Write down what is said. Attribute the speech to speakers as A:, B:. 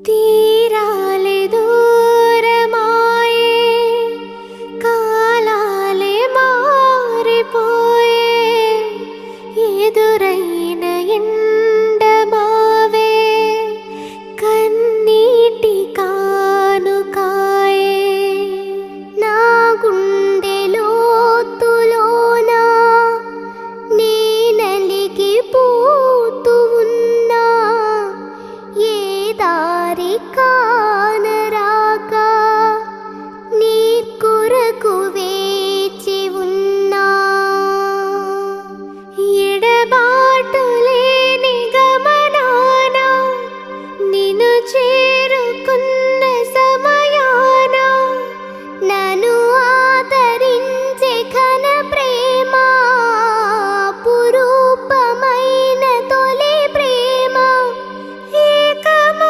A: తీరాలే దూరమాయే, కాలాలే మారిపోయే, ఎదురైన ఎండమావే కన్నీటి కానుకాయే. నా గుండె లోతులోన నీ నలిగిపోతూ ఉన్నా, ఏ దారి కానరాక నీ కొరకు వేచి ఉన్నా. ఎడబాటు లేని గమనాన నిన్ను చేరుకున్న